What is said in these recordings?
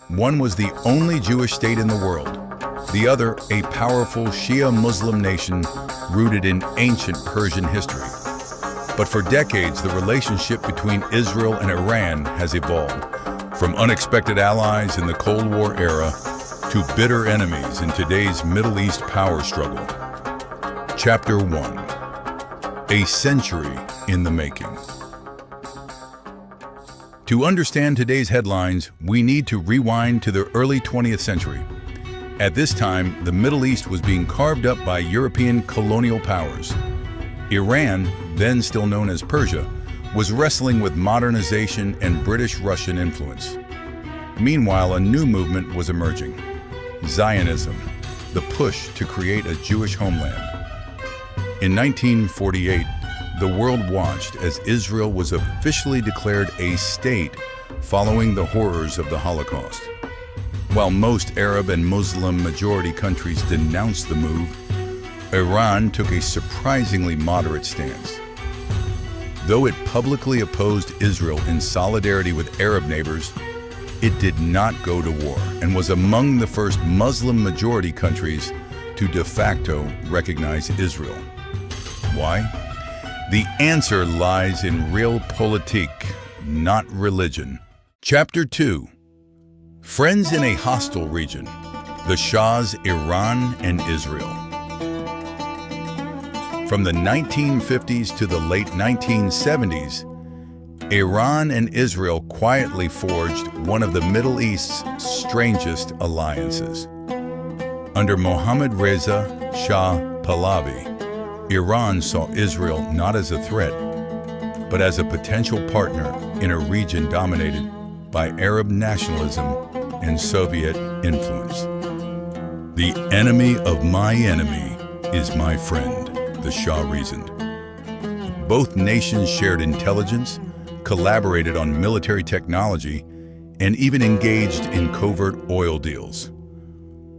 One was the only Jewish state in the world, the other a powerful Shia Muslim nation rooted in ancient Persian history. But for decades, the relationship between Israel and Iran has evolved, from unexpected allies in the Cold War era to bitter enemies in today's Middle East power struggle. Chapter 1. A Century in the Making. To understand today's headlines, we need to rewind to the early 20th century. At this time, the Middle East was being carved up by European colonial powers. Iran, then still known as Persia, was wrestling with modernization and British-Russian influence. Meanwhile, a new movement was emerging: Zionism, the push to create a Jewish homeland. In 1948, the world watched as Israel was officially declared a state following the horrors of the Holocaust. While most Arab and Muslim majority countries denounced the move, Iran took a surprisingly moderate stance. Though it publicly opposed Israel in solidarity with Arab neighbors, it did not go to war and was among the first Muslim majority countries to de facto recognize Israel. Why? The answer lies in realpolitik, not religion. Chapter 2. Friends in a hostile region: the Shah's Iran and Israel. From the 1950s to the late 1970s, Iran and Israel quietly forged one of the Middle East's strangest alliances. Under Mohammad Reza Shah Pahlavi, Iran saw Israel not as a threat, but as a potential partner in a region dominated by Arab nationalism and Soviet influence. "The enemy of my enemy is my friend," the Shah reasoned. Both nations shared intelligence, collaborated on military technology, and even engaged in covert oil deals.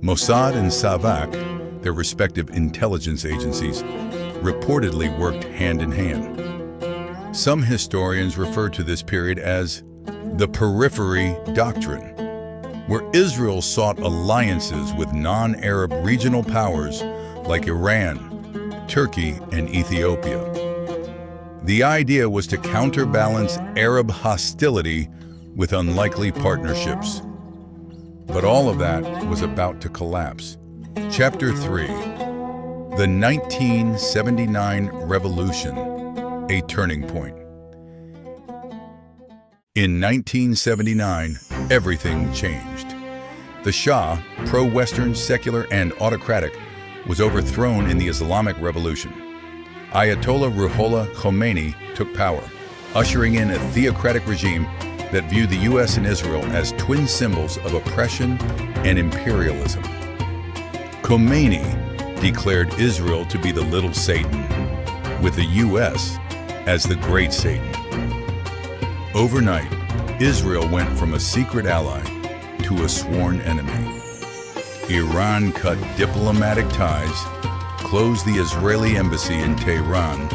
Mossad and Savak, their respective intelligence agencies, reportedly worked hand in hand. Some historians refer to this period as the Periphery Doctrine, where Israel sought alliances with non-Arab regional powers like Iran, Turkey, and Ethiopia. The idea was to counterbalance Arab hostility with unlikely partnerships. But all of that was about to collapse. Chapter 3. The 1979 Revolution, a turning point. In 1979, everything changed. The Shah, pro-Western, secular, and autocratic, was overthrown in the Islamic Revolution. Ayatollah Ruhollah Khomeini took power, ushering in a theocratic regime that viewed the U.S. and Israel as twin symbols of oppression and imperialism. Khomeini declared Israel to be the little Satan, with the U.S. as the great Satan. Overnight, Israel went from a secret ally to a sworn enemy. Iran cut diplomatic ties, closed the Israeli embassy in Tehran,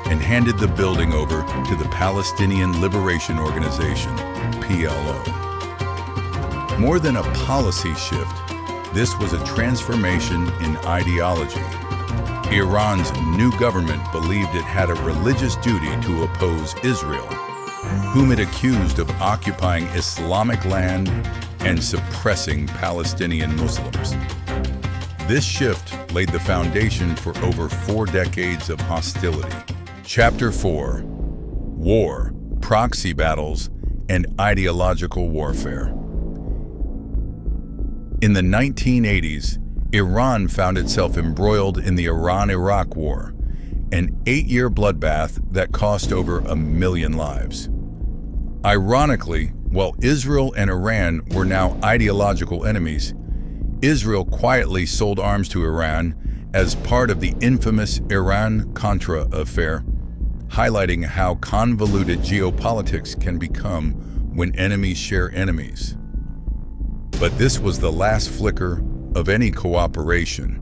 and handed the building over to the Palestinian Liberation Organization, PLO. More than a policy shift, this was a transformation in ideology. Iran's new government believed it had a religious duty to oppose Israel, whom it accused of occupying Islamic land and suppressing Palestinian Muslims. This shift laid the foundation for over 4 decades of hostility. Chapter 4. War, Proxy Battles, and Ideological Warfare. In the 1980s, Iran found itself embroiled in the Iran-Iraq War, an 8-year bloodbath that cost over 1 million lives. Ironically, while Israel and Iran were now ideological enemies, Israel quietly sold arms to Iran as part of the infamous Iran-Contra affair, highlighting how convoluted geopolitics can become when enemies share enemies. But this was the last flicker of any cooperation.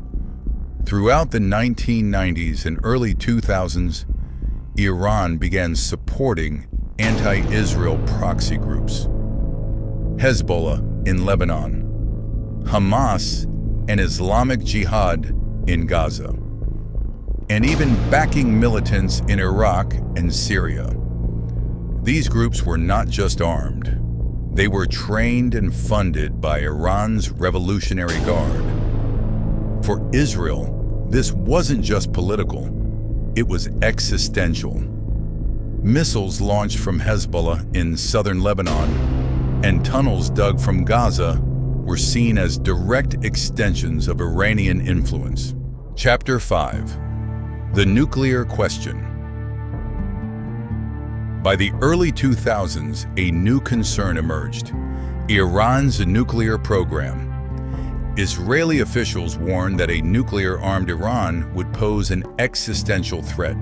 Throughout the 1990s and early 2000s, Iran began supporting anti-Israel proxy groups. Hezbollah, in Lebanon, Hamas and Islamic Jihad in Gaza, and even backing militants in Iraq and Syria. These groups were not just armed. They were trained and funded by Iran's Revolutionary Guard. For Israel, this wasn't just political, it was existential. Missiles launched from Hezbollah in southern Lebanon and tunnels dug from Gaza were seen as direct extensions of Iranian influence. Chapter 5: The Nuclear Question. By the early 2000s, a new concern emerged: Iran's nuclear program. Israeli officials warned that a nuclear-armed Iran would pose an existential threat,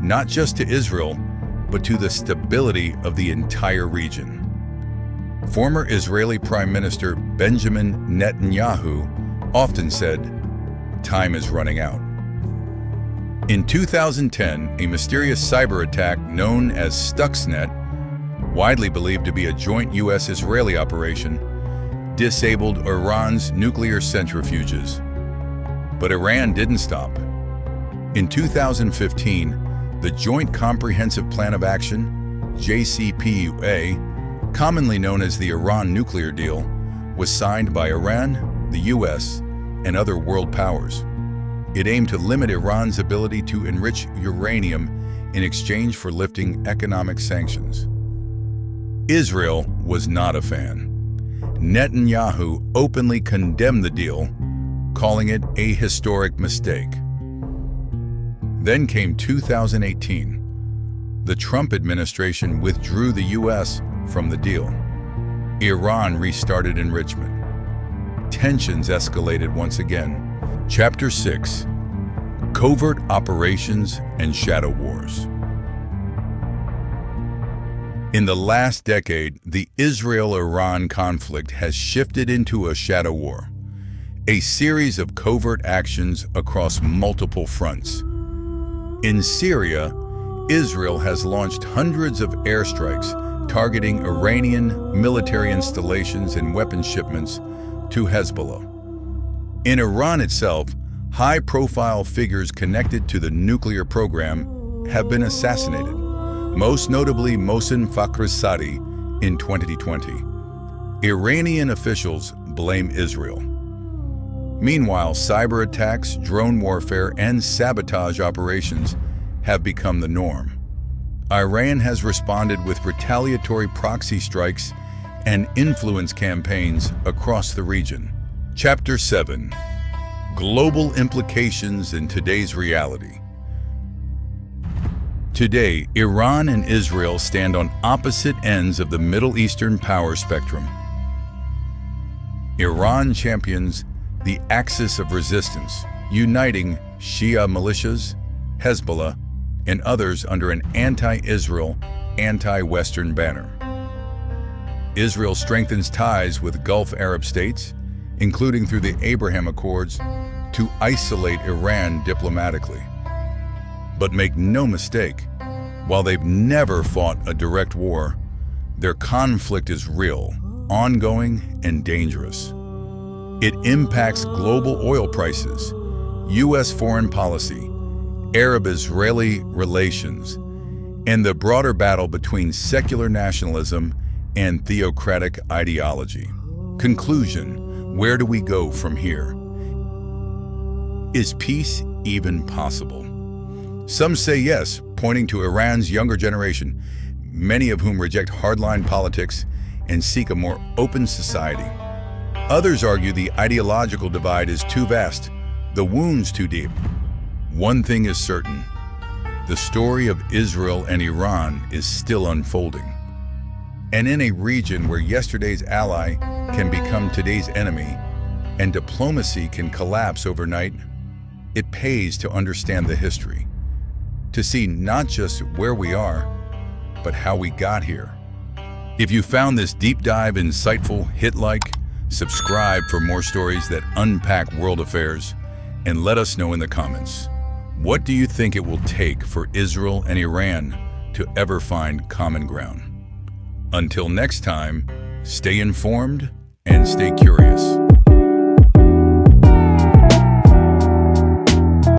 not just to Israel, but to the stability of the entire region. Former Israeli Prime Minister Benjamin Netanyahu often said, "Time is running out." In 2010, a mysterious cyber attack known as Stuxnet, widely believed to be a joint U.S.-Israeli operation, disabled Iran's nuclear centrifuges. But Iran didn't stop. In 2015, the Joint Comprehensive Plan of Action, JCPOA, commonly known as the Iran nuclear deal, was signed by Iran, the U.S., and other world powers. It aimed to limit Iran's ability to enrich uranium in exchange for lifting economic sanctions. Israel was not a fan. Netanyahu openly condemned the deal, calling it a historic mistake. Then came 2018. The Trump administration withdrew the U.S. from the deal. Iran restarted enrichment. Tensions escalated once again. Chapter 6: Covert Operations and Shadow Wars. In the last decade, the Israel-Iran conflict has shifted into a shadow war, a series of covert actions across multiple fronts. In Syria, Israel has launched hundreds of airstrikes targeting Iranian military installations and weapons shipments to Hezbollah. In Iran itself, high-profile figures connected to the nuclear program have been assassinated, most notably Mohsen Fakhrizadeh in 2020. Iranian officials blame Israel. Meanwhile, cyber attacks, drone warfare, and sabotage operations have become the norm. Iran has responded with retaliatory proxy strikes and influence campaigns across the region. Chapter 7: Global Implications in Today's Reality. Today, Iran and Israel stand on opposite ends of the Middle Eastern power spectrum. Iran champions the axis of resistance, uniting Shia militias, Hezbollah, and others under an anti-Israel, anti-Western banner. Israel strengthens ties with Gulf Arab states, including through the Abraham Accords, to isolate Iran diplomatically. But make no mistake, while they've never fought a direct war, their conflict is real, ongoing, and dangerous. It impacts global oil prices, U.S. foreign policy, Arab-Israeli relations, and the broader battle between secular nationalism and theocratic ideology. Conclusion: where do we go from here? Is peace even possible? Some say yes, pointing to Iran's younger generation, many of whom reject hardline politics and seek a more open society. Others argue the ideological divide is too vast, the wounds too deep. One thing is certain: the story of Israel and Iran is still unfolding. And in a region where yesterday's ally can become today's enemy, and diplomacy can collapse overnight, it pays to understand the history, to see not just where we are, but how we got here. If you found this deep dive insightful, hit like, subscribe for more stories that unpack world affairs, and let us know in the comments. What do you think it will take for Israel and Iran to ever find common ground? Until next time, stay informed and stay curious.